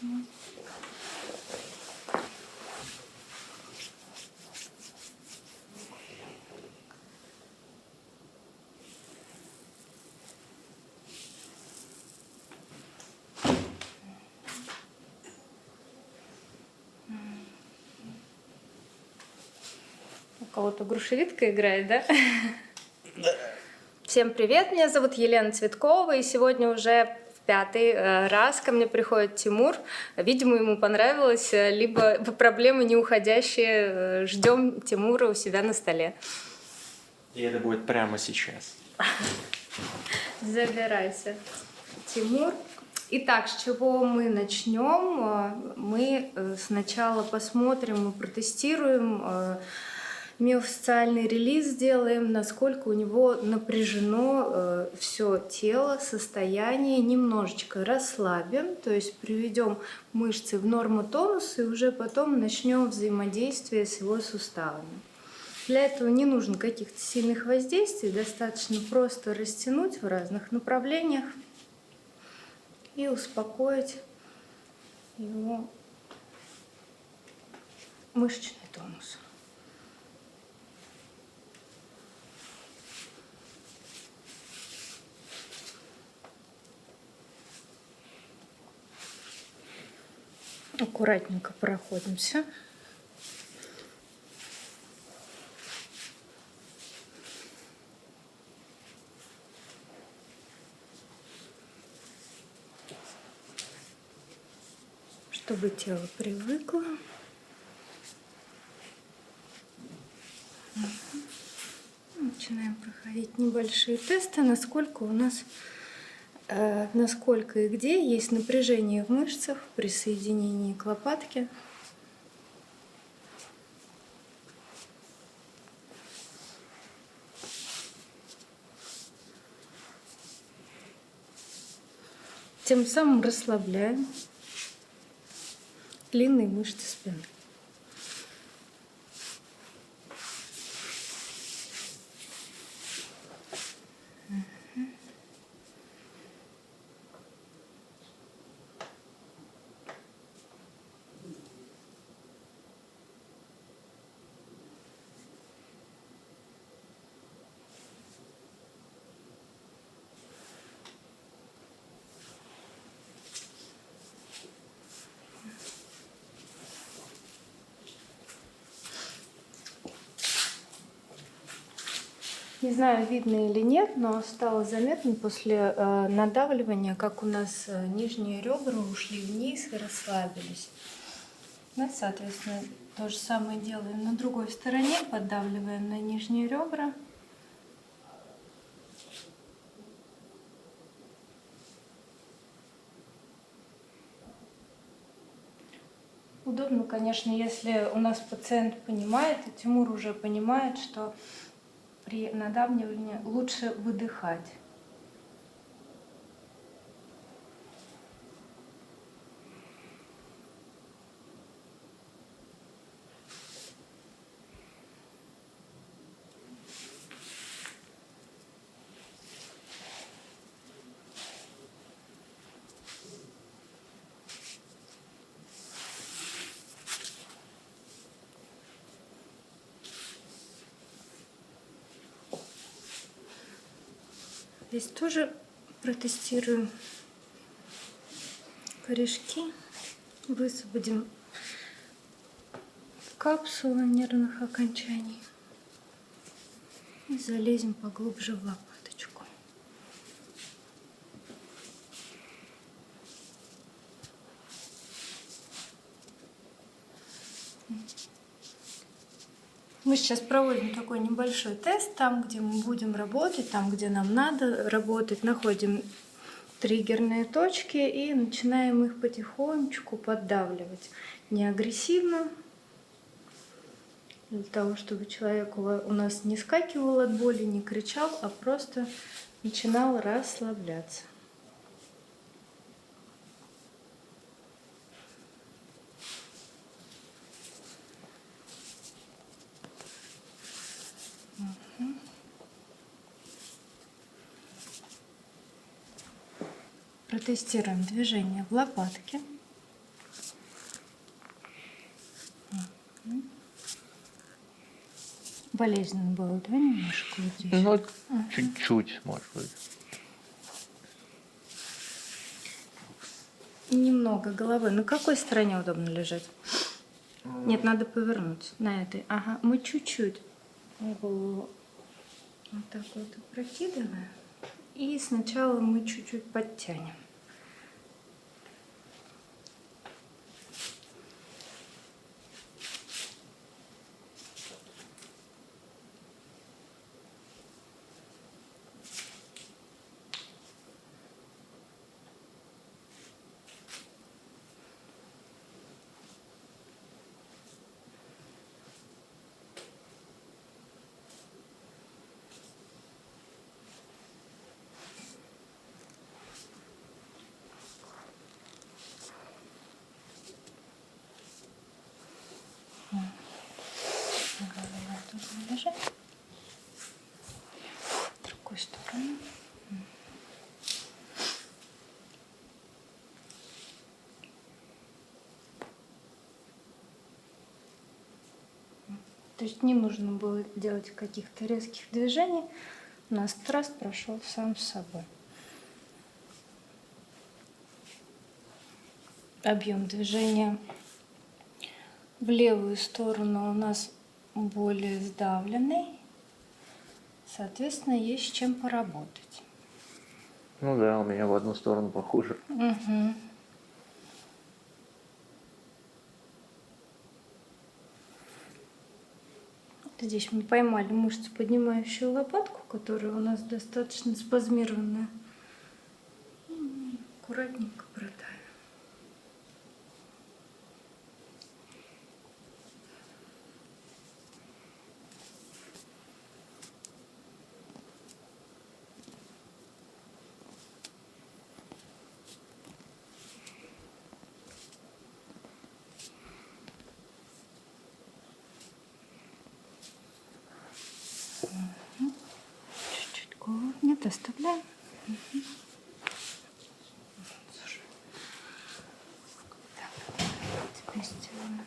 У кого-то грушевидка играет, да? Всем привет, меня зовут Елена Цветкова, и сегодня уже в 5-й раз ко мне приходит Тимур. Видимо, ему понравилось, либо проблемы не уходящие. Ждем Тимура у себя на столе. И это будет прямо сейчас. Забирайся, Тимур. Итак, с чего мы начнем? Мы сначала посмотрим и протестируем, миофасциальный релиз сделаем, насколько у него напряжено все тело, состояние, немножечко расслабим, то есть приведем мышцы в норму тонуса и уже потом начнем взаимодействие с его суставами. Для этого не нужно каких-то сильных воздействий, достаточно просто растянуть в разных направлениях и успокоить его мышечный тонус. Аккуратненько проходимся. Чтобы тело привыкло. Начинаем проходить небольшие тесты, насколько у нас, насколько и где есть напряжение в мышцах при соединении к лопатке. Тем самым расслабляем длинные мышцы спины. Не знаю, видно или нет, но стало заметно после надавливания, как у нас нижние ребра ушли вниз и расслабились. Мы, соответственно, то же самое делаем на другой стороне, поддавливаем на нижние ребра. Удобно, конечно, если у нас пациент понимает, и Тимур уже понимает, что при надавливании лучше выдыхать. Здесь тоже протестируем корешки, высвободим капсулы нервных окончаний и залезем поглубже в лопаточку. Мы сейчас проводим такой небольшой тест, там, где мы будем работать, там, где нам надо работать, находим триггерные точки и начинаем их потихонечку поддавливать. Не агрессивно, для того, чтобы человек у нас не скакивал от боли, не кричал, а просто начинал расслабляться. Протестируем движение в лопатке. Болезненно было, да, немножко вот здесь? Ну, чуть-чуть, может быть. Немного головы. На какой стороне удобно лежать? Нет, надо повернуть на этой. Ага, мы чуть-чуть голову вот так вот опрокидываем. И сначала мы чуть-чуть подтянем. Голова тут лежит. В другую сторону. То есть не нужно было делать каких-то резких движений. У нас траст прошел сам с собой. Объем движения в левую сторону у нас более сдавленный. Соответственно, есть с чем поработать. Ну да, у меня в одну сторону похуже. Угу. Здесь мы поймали мышцу, поднимающую лопатку, которая у нас достаточно спазмированная. И мы аккуратненько продавим. Чуть-чуть голову нет, оставляем. Слушай. Так, теперь сделаем.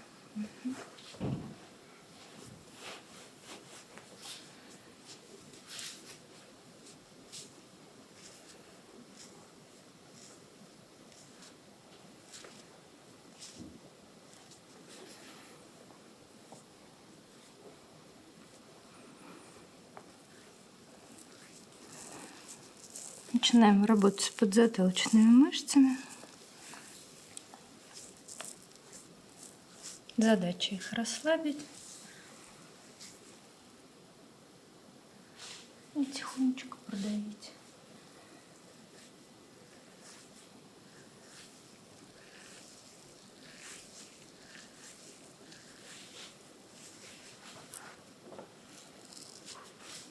Начинаем работать с подзатылочными мышцами. Задача их расслабить. И тихонечко продавить.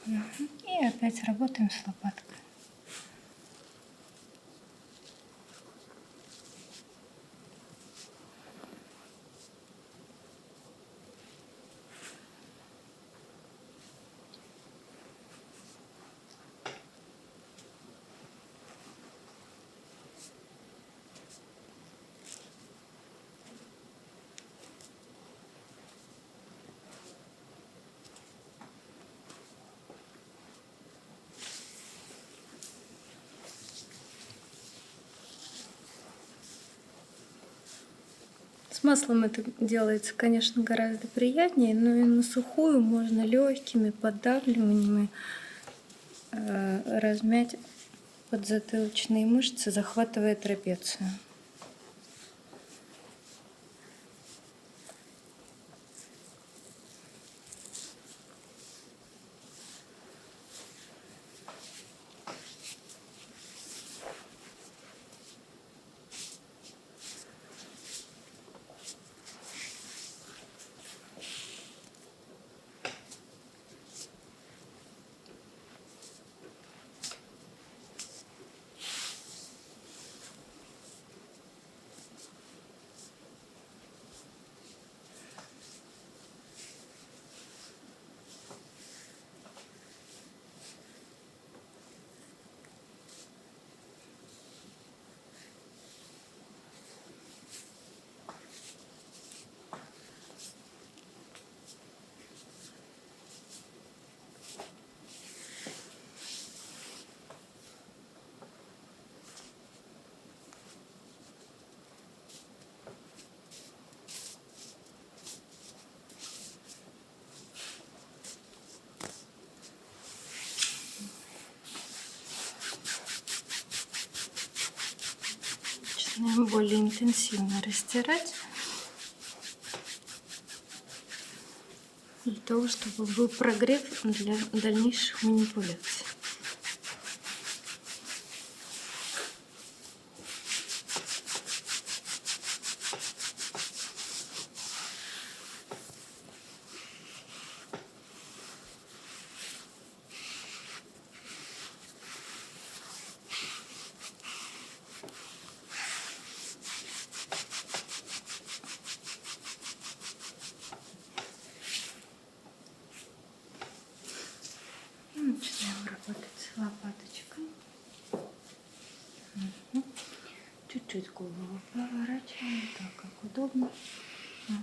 И опять работаем с лопаткой. С маслом это делается, конечно, гораздо приятнее, но и на сухую можно легкими поддавливаниями размять подзатылочные мышцы, захватывая трапецию. более интенсивно растирать, для того, чтобы был прогрев для дальнейших манипуляций. Начинаем работать с лопаточкой. Чуть-чуть голову поворачиваем, так как удобно.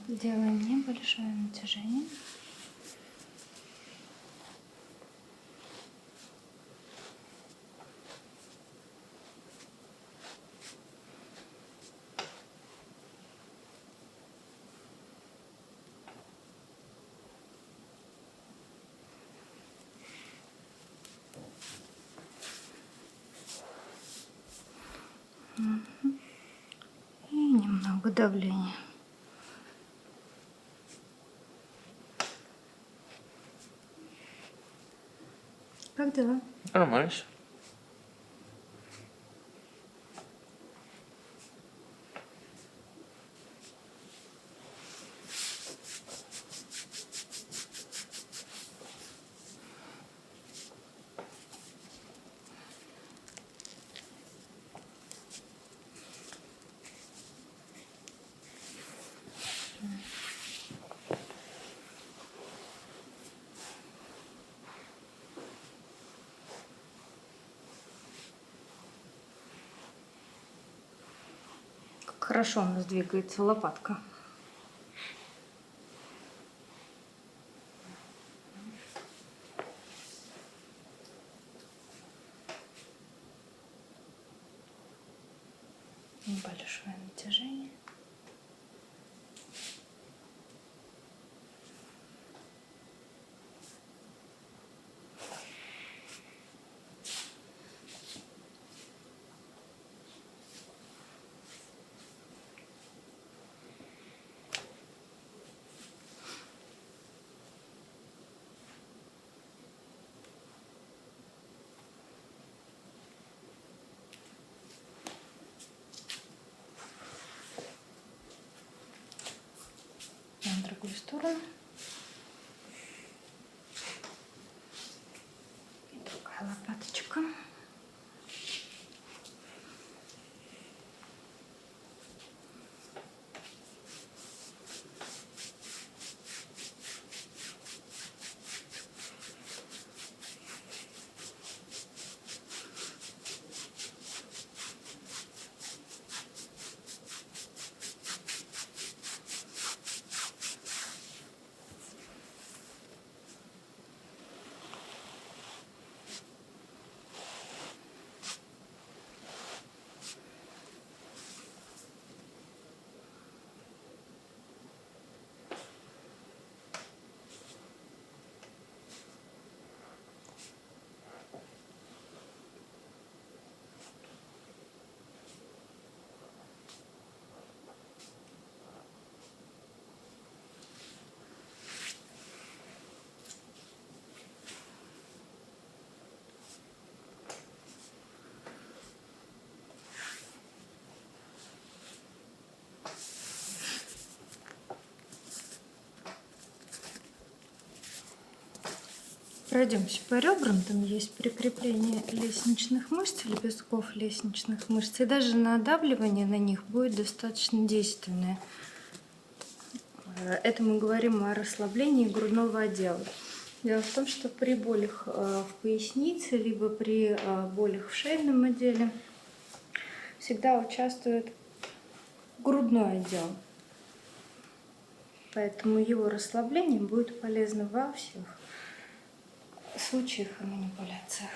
Делаем небольшое натяжение. И немного давления. Как дела? Нормально. Как хорошо у нас двигается лопатка. Небольшое натяжение. На другую сторону. И другая лопаточка. Пройдемся по ребрам, там есть прикрепление лестничных мышц, лепестков лестничных мышц, и даже надавливание на них будет достаточно действенное. Это мы говорим о расслаблении грудного отдела. Дело в том, что при болях в пояснице, либо при болях в шейном отделе всегда участвует грудной отдел. Поэтому его расслабление будет полезно во всех случаях и манипуляциях.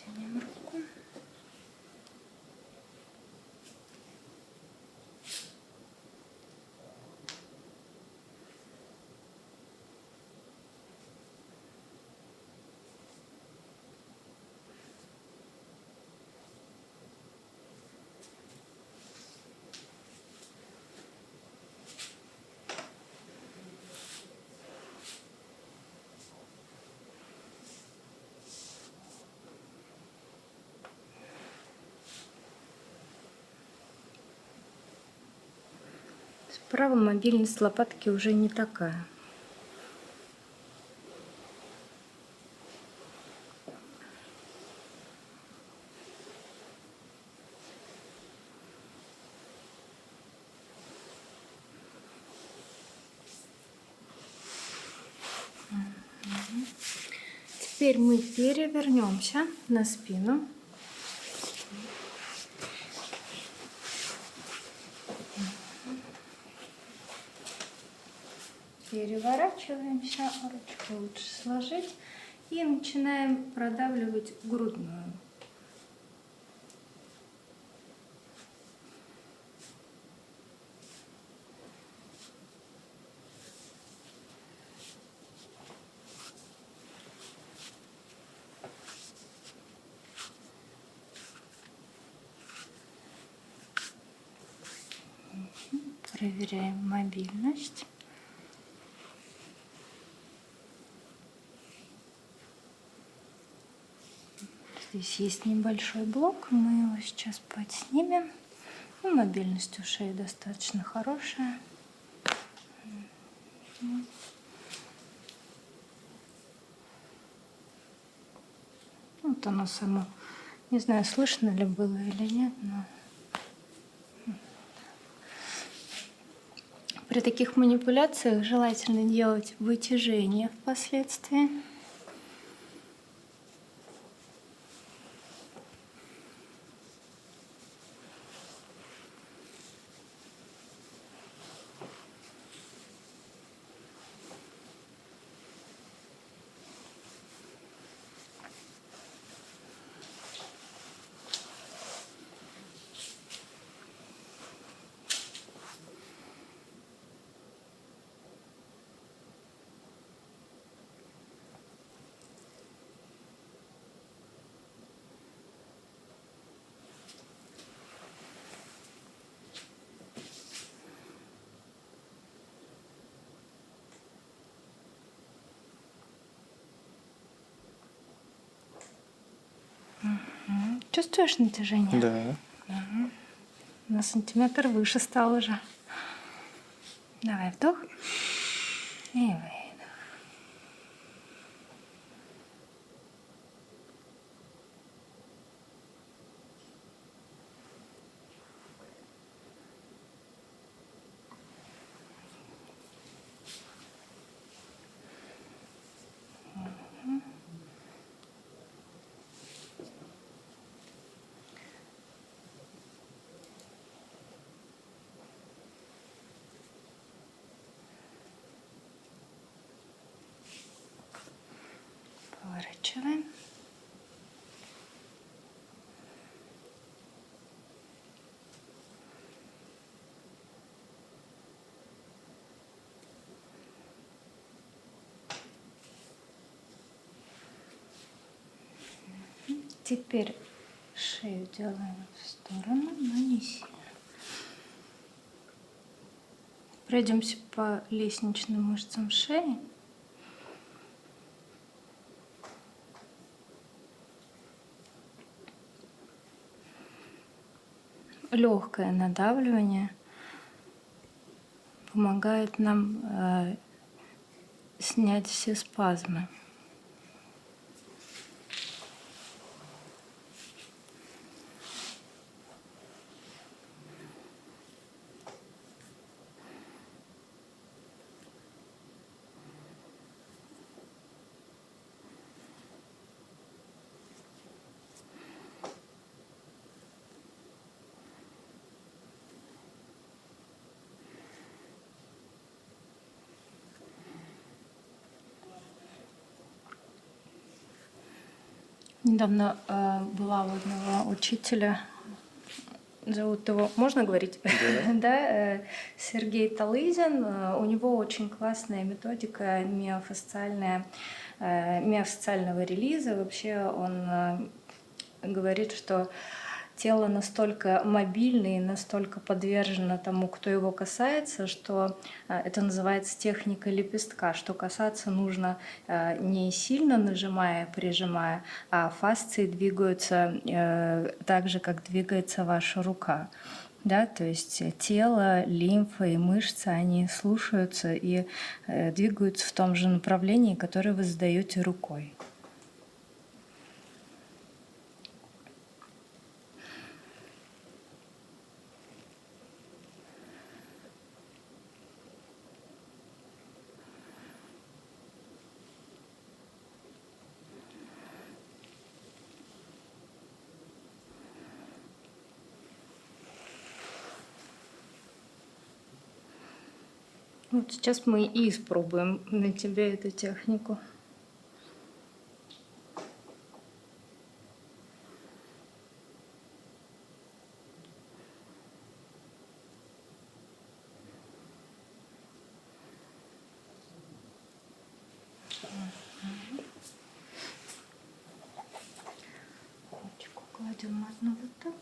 Тянем руку. Справа мобильность лопатки уже не такая. Теперь мы перевернемся на спину. Переворачиваемся, ручку лучше сложить и начинаем продавливать грудную. Проверяем мобильность. Здесь есть небольшой блок, мы его сейчас подснимем. Ну, мобильность у шеи достаточно хорошая. Вот оно само. Не знаю, слышно ли было или нет, но при таких манипуляциях желательно делать вытяжение впоследствии. Чувствуешь натяжение? Да. На сантиметр выше стал уже. Давай вдох и выдох. Поворачиваем. Теперь шею делаем в сторону, но не сильно. Пройдемся по лестничным мышцам шеи. Легкое надавливание помогает нам снять все спазмы. Недавно была у одного учителя, зовут его, можно говорить? Да, Сергей Талызин. У него очень классная методика миофасциального релиза. Вообще он говорит, что тело настолько мобильно и настолько подвержено тому, кто его касается, что это называется техника лепестка, что касаться нужно не сильно нажимая, прижимая, а фасции двигаются так же, как двигается ваша рука. Да, то есть тело, лимфа и мышцы, они слушаются и двигаются в том же направлении, которое вы задаете рукой. Вот сейчас мы и испробуем на тебе эту технику. Ручку кладем одну вот так.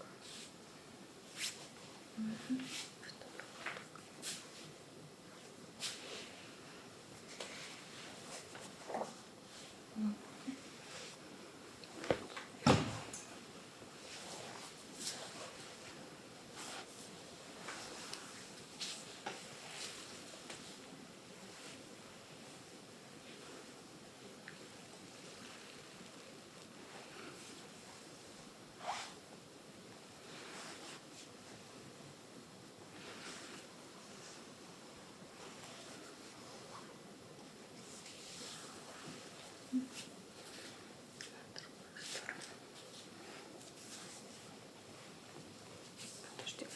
Подожди.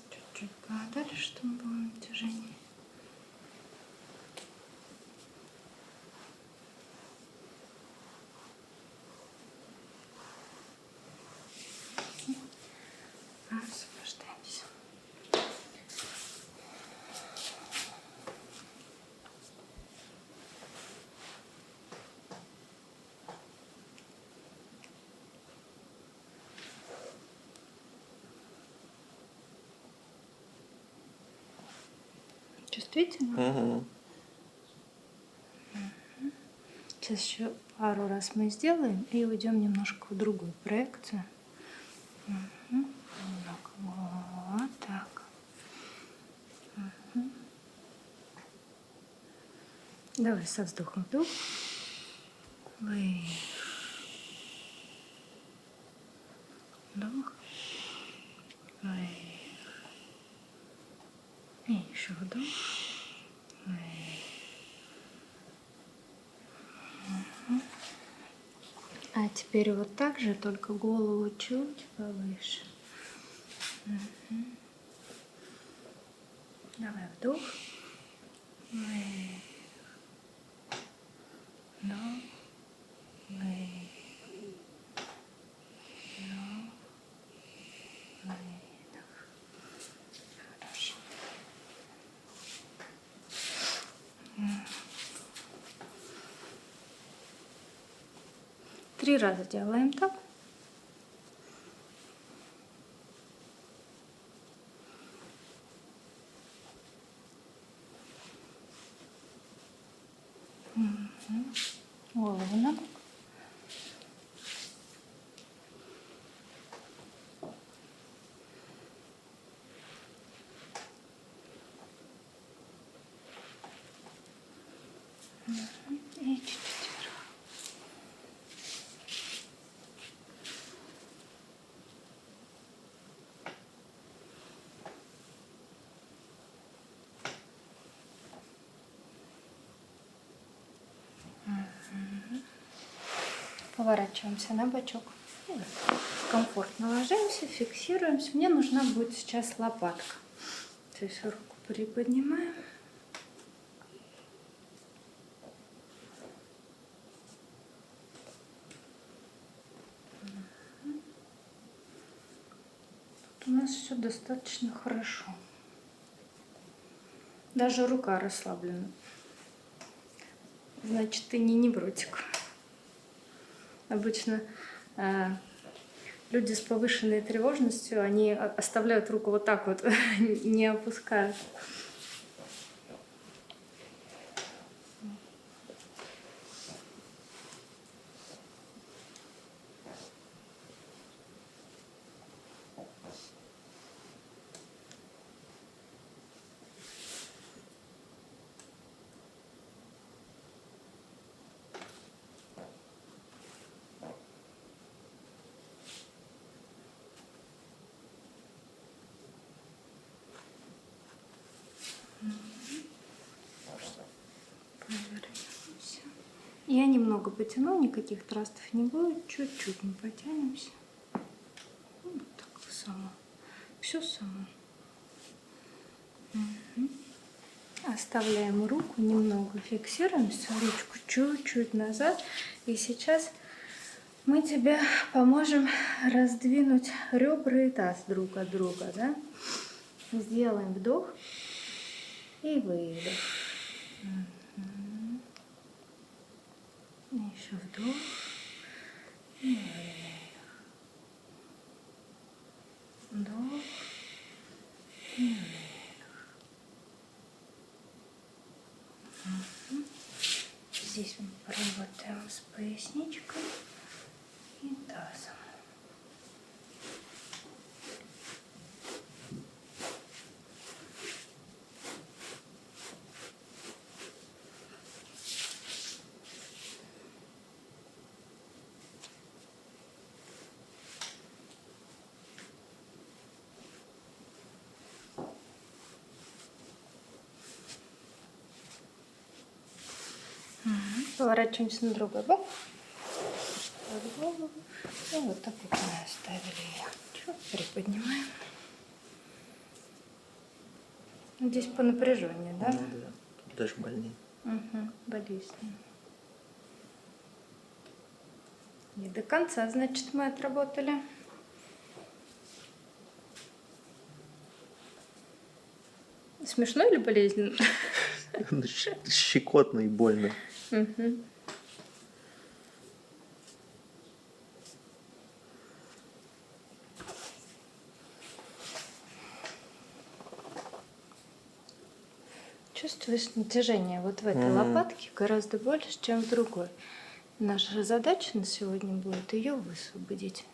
Чуть-чуть подали, чтобы было натяжение. Освобождаемся. Чувствительно? Угу. Сейчас еще пару раз мы сделаем и уйдем немножко в другую проекцию. Вот так. Давай со вздохом вдох. Выдох. Вдох. Выдох. И еще вдох. А теперь вот так же, только голову чуть повыше. Давай вдох. Выдох. Вдох. Выдох. Вдох. Выдох. Хорошо. Три раза делаем так. Голову на бок. И чуть-чуть вверх. Поворачиваемся на бочок. Комфортно ложимся, фиксируемся. Мне нужна будет сейчас лопатка. То есть руку приподнимаем. Тут у нас все достаточно хорошо. Даже рука расслаблена. Значит, ты не невротик. Обычно люди с повышенной тревожностью, они оставляют руку вот так вот, не опускают. Повернемся. Я немного потяну, никаких трастов не будет. Чуть-чуть мы потянемся. Вот так само. Все само. Угу. Оставляем руку, немного фиксируемся, ручку чуть-чуть назад. И сейчас мы тебе поможем раздвинуть ребра и таз друг от друга. Да? Сделаем вдох и выдох. Еще вдох и выдох. Вдох и выдох. Здесь мы поработаем с поясничкой и тазом. Поворачиваемся на другой бок. Под голову. И вот так вот мы оставили ее. Чуть приподнимаем. Здесь по напряжению, да? Ну да, тут даже больнее. Угу, болезненно. Не до конца, значит, мы отработали. Смешно или болезненно? Щекотно и больно. Угу. Чувствуешь натяжение вот в этой лопатке гораздо больше, чем в другой. Наша задача на сегодня будет ее высвободить.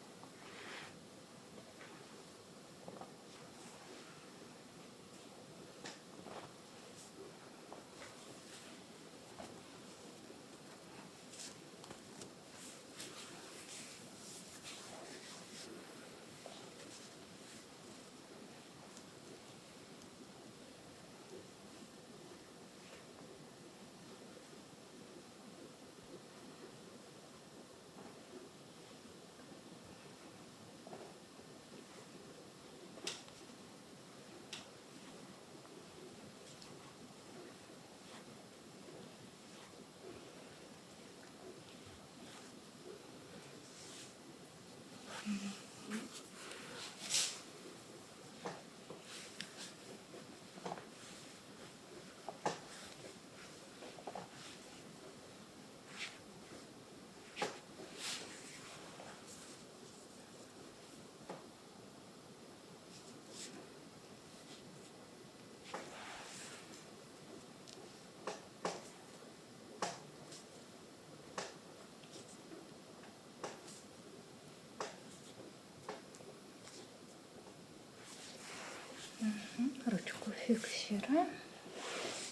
Ручку фиксируем,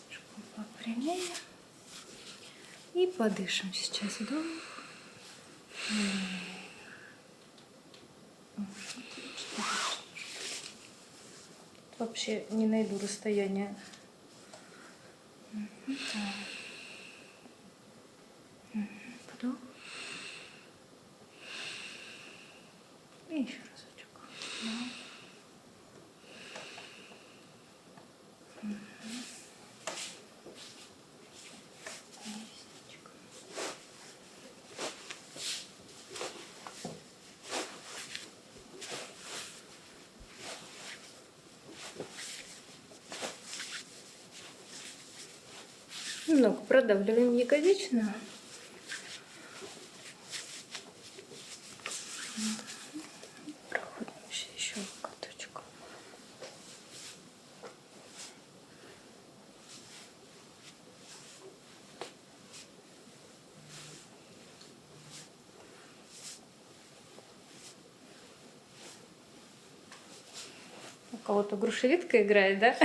ручку попрямее и подышим сейчас. Вдох. Вообще не найду расстояние. Вдох. немного продавливаем ягодичную. Проходим еще локоточку. У кого-то грушевидка играет, да?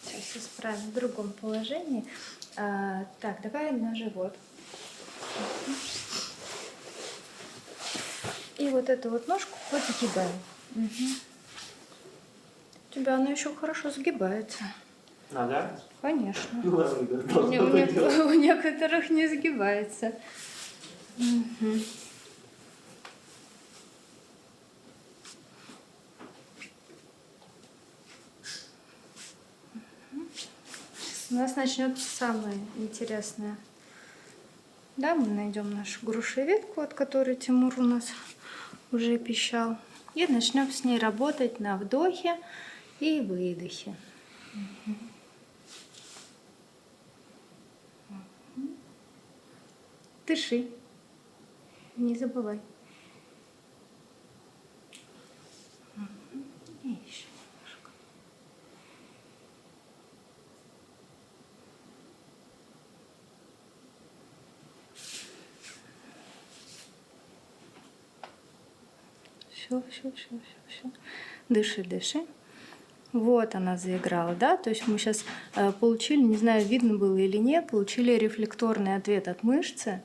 Сейчас исправим в другом положении. Так, давай на живот. И вот эту вот ножку вот загибаем. У тебя она еще хорошо сгибается. Нога? Конечно. Ну, У некоторых не сгибается. У нас начнется самое интересное. Да, мы найдем нашу грушевидку, от которой Тимур у нас уже пищал. И начнем с ней работать на вдохе и выдохе. Дыши. Не забывай. И еще немножко. Все. Дыши, дыши. Вот она заиграла, да? То есть мы сейчас получили, не знаю, видно было или нет, получили рефлекторный ответ от мышцы,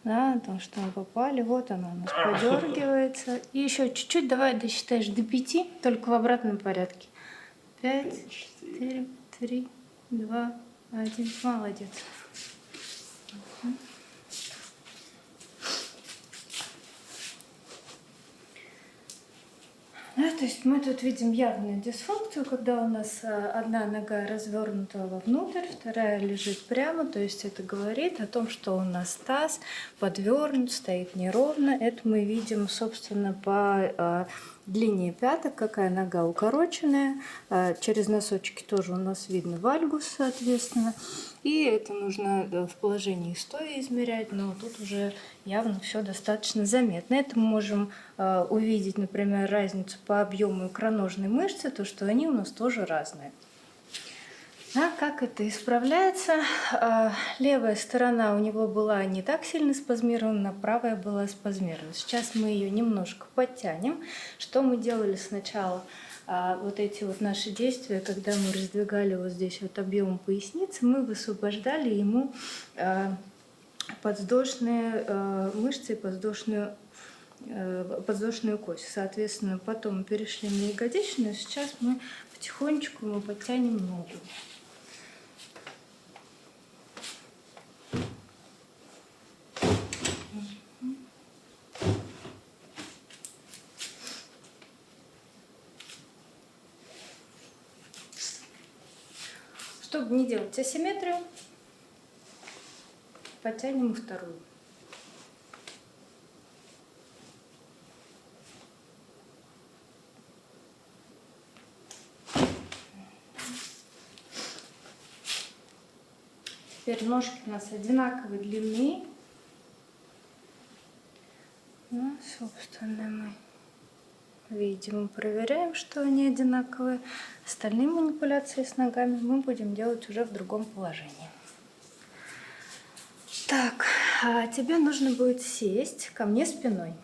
да, о том, что мы попали. Вот она у нас подергивается. И еще чуть-чуть давай досчитаешь до 5, только в обратном порядке. 5, 4, 3, 2, 1. Молодец. Да, то есть мы тут видим явную дисфункцию, когда у нас одна нога развернута вовнутрь, вторая лежит прямо, то есть это говорит о том, что у нас таз подвернут, стоит неровно. Это мы видим, собственно, по длине пяток, какая нога укороченная. Через носочки тоже у нас видно вальгус, соответственно. И это нужно в положении стоя измерять, но тут уже явно все достаточно заметно. Это мы можем увидеть, например, разницу по объему икроножной мышцы, то, что они у нас тоже разные. А как это исправляется? Левая сторона у него была не так сильно спазмирована, правая была спазмирована. Сейчас мы ее немножко подтянем. Что мы делали сначала? Вот эти вот наши действия, когда мы раздвигали вот здесь вот объем поясницы, мы высвобождали ему подвздошные мышцы и подвздошную кость. Соответственно, потом мы перешли на ягодичную. Сейчас мы потихонечку подтянем ногу. Чтобы не делать асимметрию, подтянем и вторую. Теперь ножки у нас одинаковой длины. Ну, собственно, мы видим и проверяем, что они одинаковые. Остальные манипуляции с ногами мы будем делать уже в другом положении. Так, тебе нужно будет сесть ко мне спиной.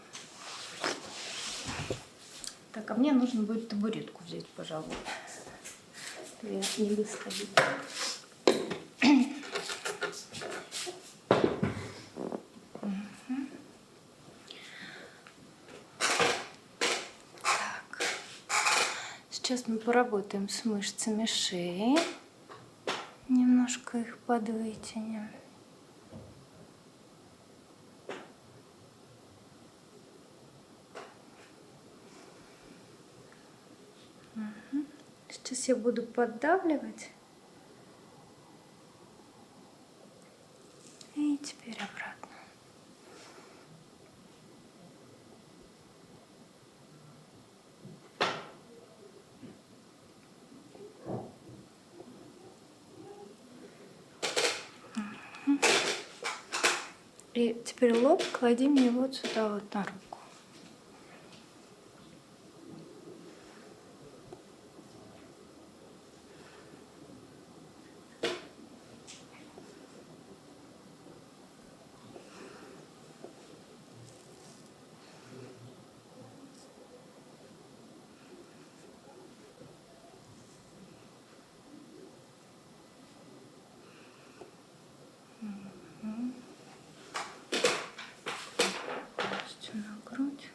Так, а мне нужно будет табуретку взять, пожалуй. Я не достаю. Сейчас мы поработаем с мышцами шеи. Немножко их подвытянем. Сейчас я буду поддавливать. И теперь обратно. И теперь лоб клади мне вот сюда вот на руку. Полностью на грудь.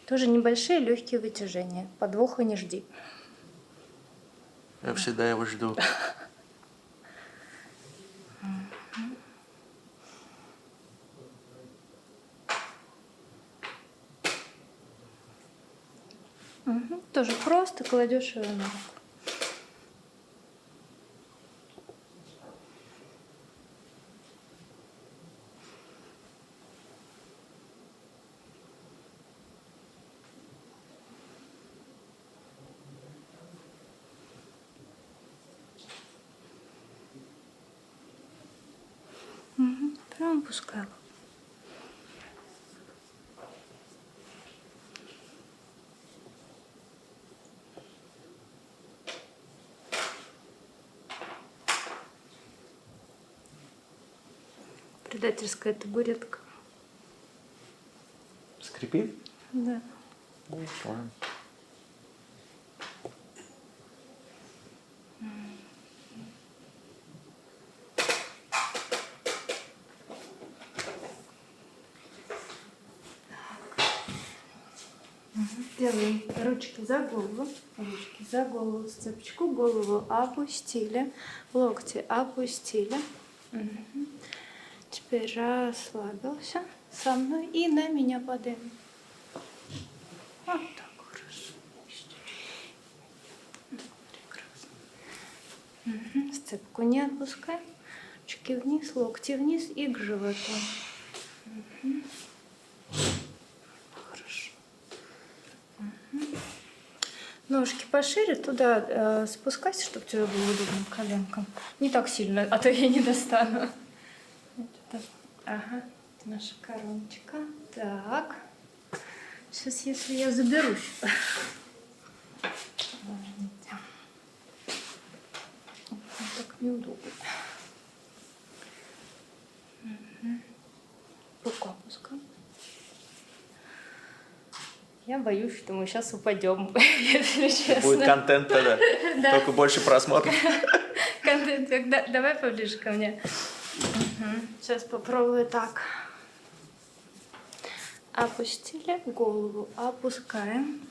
Тоже небольшие легкие вытяжения. Подвоха не жди. Я всегда его жду. Угу. Тоже просто кладешь ее на руку. Угу. Прям опускай лоб. Предательская табуретка. Скрипит? Да. Ну, ладно. Делаем ручки за голову, сцепочку, голову опустили, локти опустили. Мгм. Теперь расслабился со мной и на меня подъем. Вот так хорошо. Прекрасно. Мгм. Сцепку не отпускаем. Ручки вниз, локти вниз и к животу. Мгм. Хорошо. Ножки пошире, туда спускайся, чтобы тебе было удобно коленкам. Не так сильно, а то я не достану. Ага, наша короночка. Так. Сейчас, если я заберусь. Так неудобно. Руку опускаем. Я боюсь, что мы сейчас упадем, если честно. Будет контент тогда. Да. Только больше просмотров. Контент, давай поближе ко мне. Сейчас попробую так. Опустили голову, опускаем.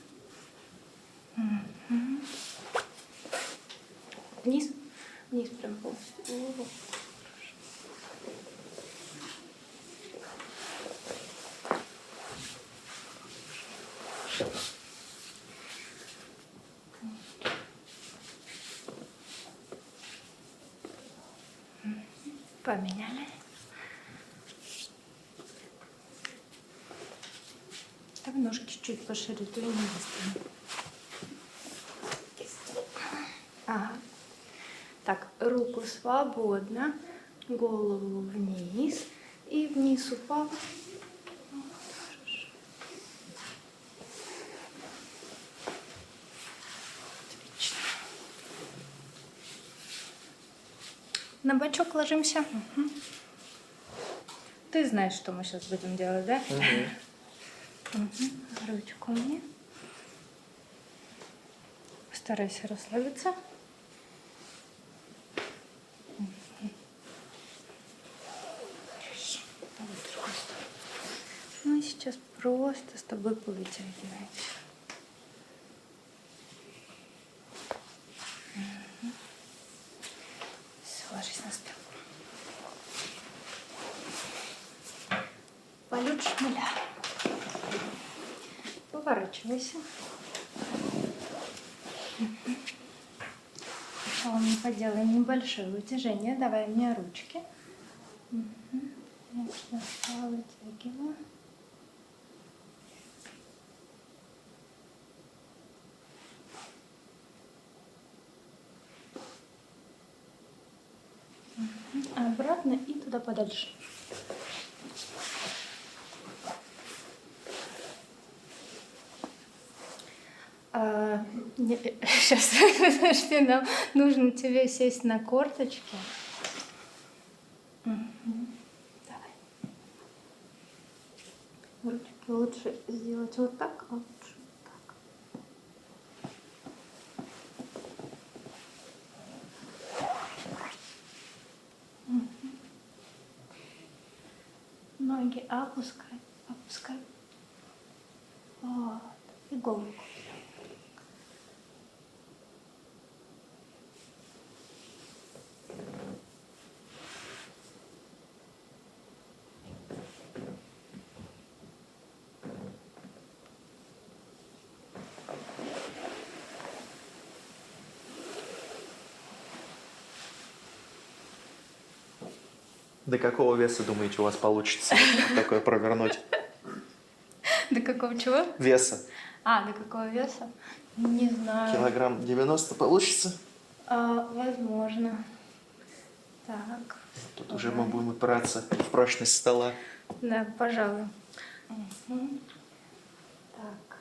Вниз, вниз прям полностью голову. Поменяли. Так, ножки чуть-чуть пошире, то и не достану. Ага. Так, руку свободно, голову вниз и вниз упал. Вот, хорошо. Отлично. На бочок ложимся. Угу. Ты знаешь, что мы сейчас будем делать, да? Угу. Ручку мне. Постарайся расслабиться. Хорошо. Вот другую сторону. Мы сейчас просто с тобой повытягиваемся. Все, ложись на спинку. Полет шмеля. Поворачивайся. Сначала мы поделаем небольшое вытяжение. Давай мне ручки. Я сначала вытягиваю. обратно и туда подальше. Сейчас, подожди, нам нужно тебе сесть на корточки. Мгм. Давай. Ручки лучше сделать вот так, а лучше вот так. Мгм. Ноги опускай, опускай. Вот. И голову. До какого веса, думаете, у вас получится такое провернуть? До какого чего? Веса. До какого веса? Не знаю. Килограмм 90 получится? Возможно. Так. Тут уже мы будем опираться в прочность стола. Да, пожалуй. Мгм. Так.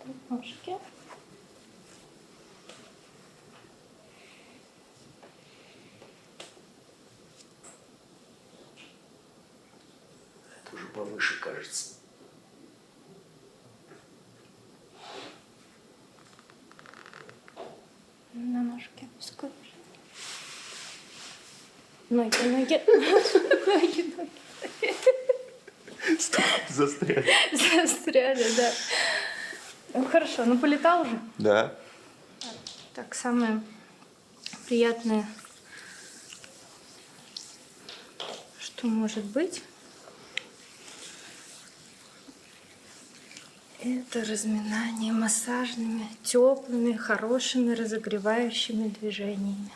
Тут ножки. Это уже повыше, кажется. На ножки опускаешь. Ноги, ноги. Ноги, ноги. Застряли. Застряли, да. Ну хорошо, ну полетал уже. Да. Так, самое приятное, что может быть, это разминание массажными, теплыми, хорошими, разогревающими движениями.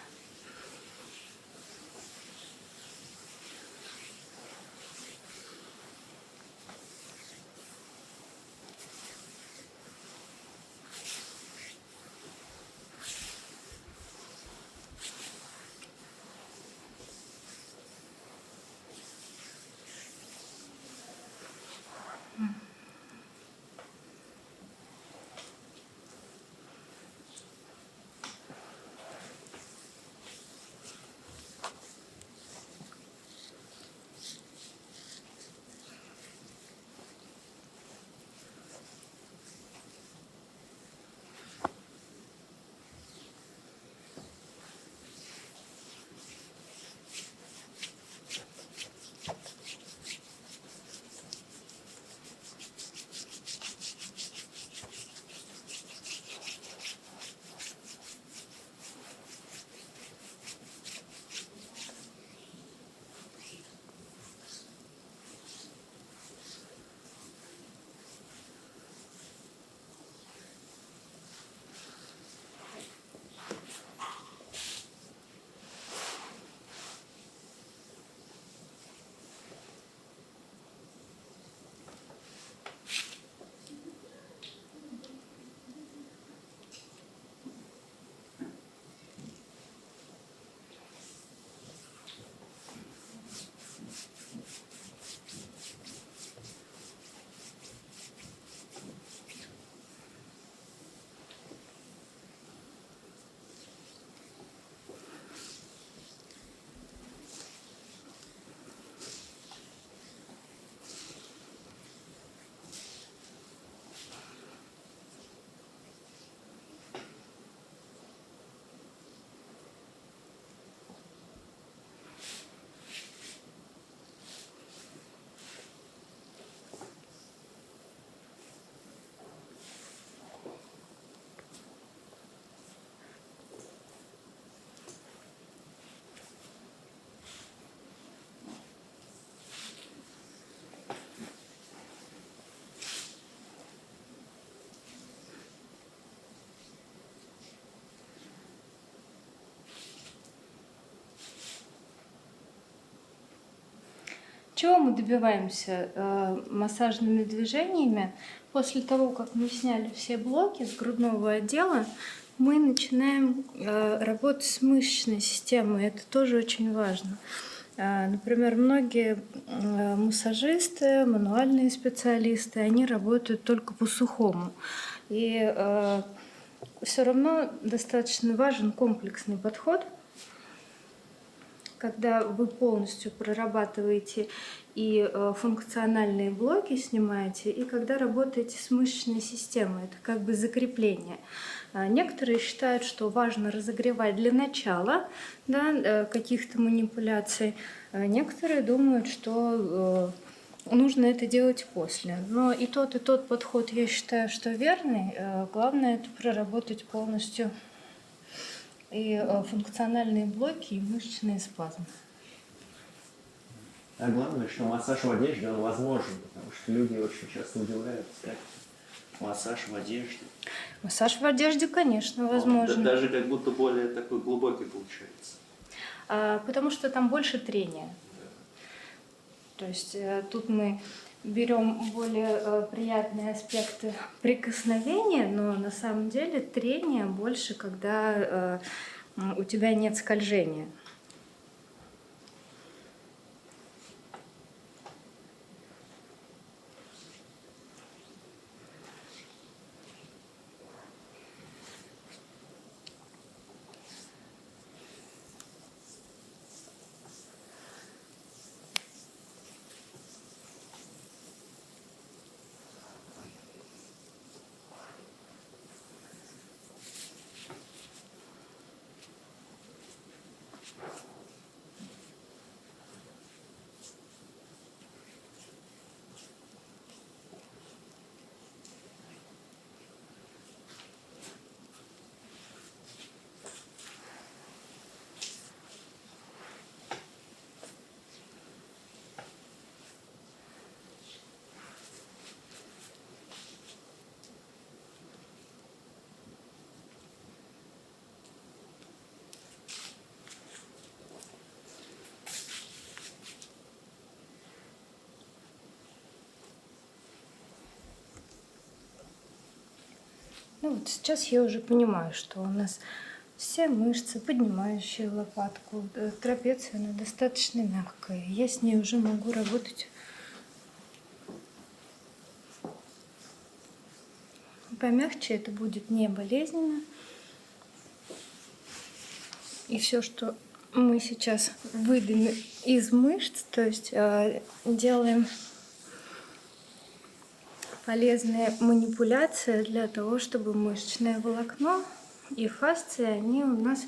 Чего мы добиваемся массажными движениями? После того, как мы сняли все блоки с грудного отдела, мы начинаем работать с мышечной системой. Это тоже очень важно. Например, многие массажисты, мануальные специалисты, они работают только по сухому. И все равно достаточно важен комплексный подход, когда вы полностью прорабатываете и функциональные блоки снимаете, и когда работаете с мышечной системой. Это как бы закрепление. Некоторые считают, что важно разогревать для начала, да, каких-то манипуляций. Некоторые думают, что нужно это делать после. Но и тот подход, я считаю, что верный. Главное это проработать полностью и функциональные блоки, и мышечные спазмы. А главное, что массаж в одежде, он возможен, потому что люди очень часто удивляются, как массаж в одежде. Массаж в одежде, конечно, возможно. Даже как будто более такой глубокий получается. Потому что там больше трения. То есть тут мы берем более приятные аспекты прикосновения, но на самом деле трение больше, когда у тебя нет скольжения. Ну вот сейчас я уже понимаю, что у нас все мышцы, поднимающие лопатку, трапеция, она достаточно мягкая. Я с ней уже могу работать помягче, это будет не болезненно. И все, что мы сейчас выдавим из мышц, то есть делаем полезные манипуляции для того, чтобы мышечное волокно и фасции, они у нас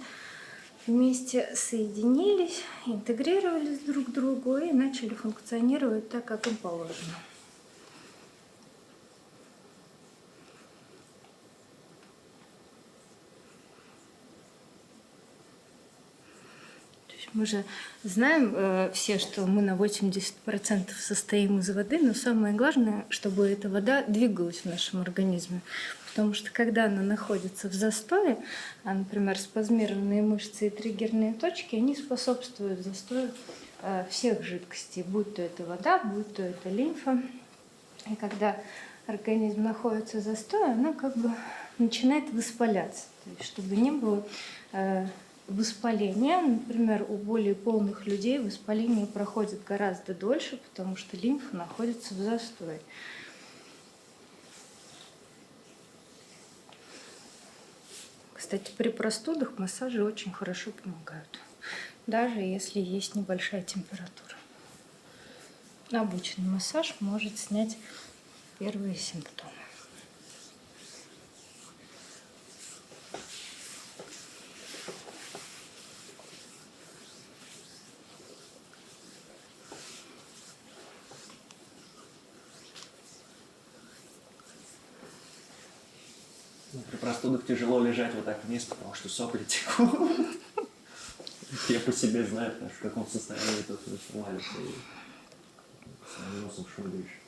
вместе соединились, интегрировались друг к другу и начали функционировать так, как им положено. Мы же знаем все, что мы на 80% состоим из воды, но самое главное, чтобы эта вода двигалась в нашем организме. Потому что когда она находится в застое, например, спазмированные мышцы и триггерные точки, они способствуют застою всех жидкостей, будь то это вода, будь то это лимфа. И когда организм находится в застое, она как бы начинает воспаляться. То есть, чтобы не было воспаление, например, у более полных людей воспаление проходит гораздо дольше, потому что лимфа находится в застое. Кстати, при простудах массажи очень хорошо помогают, даже если есть небольшая температура. Обычный массаж может снять первые симптомы. При простудах тяжело лежать вот так вниз, потому что сопли текут. Я по себе знаю, в каком состоянии тут валишься и своим носом шугаешь.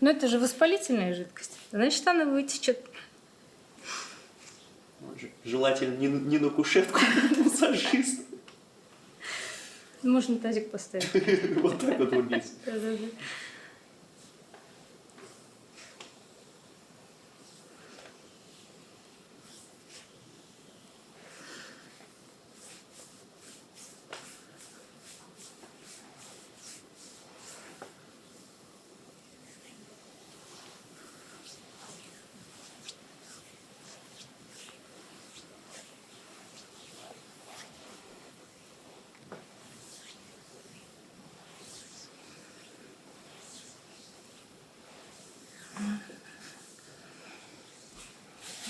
Но это же воспалительная жидкость, значит, она вытечет. Желательно не на кушетку массажиста. Можно тазик поставить. Вот так вот вниз. Да-да-да.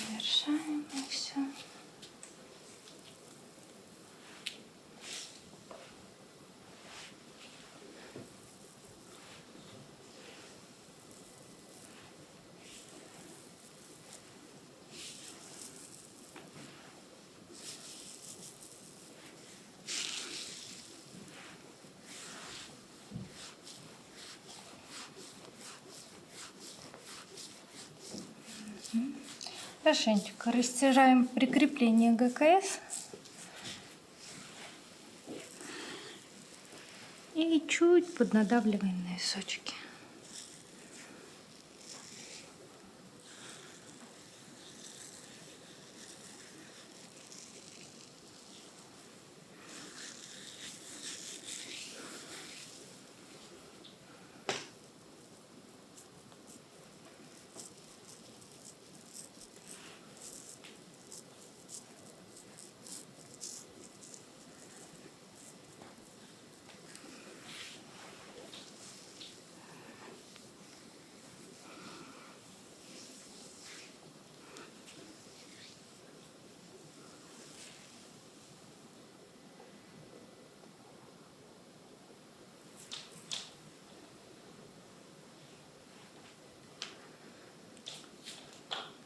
Завершаем и все. Хорошенечко растяжаем прикрепление ГКС. И чуть поднадавливаем на височки.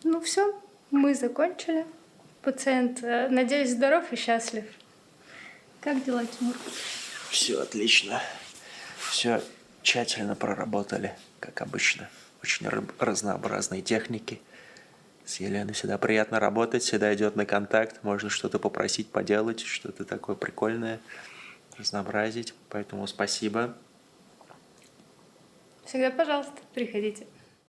Ну все, мы закончили. Пациент, надеюсь, здоров и счастлив. Как дела, Тимур? Все отлично. Все тщательно проработали, как обычно. Очень разнообразные техники. С Еленой всегда приятно работать, всегда идет на контакт. Можно что-то попросить поделать, что-то такое прикольное, разнообразить. Поэтому спасибо. Всегда, пожалуйста, приходите.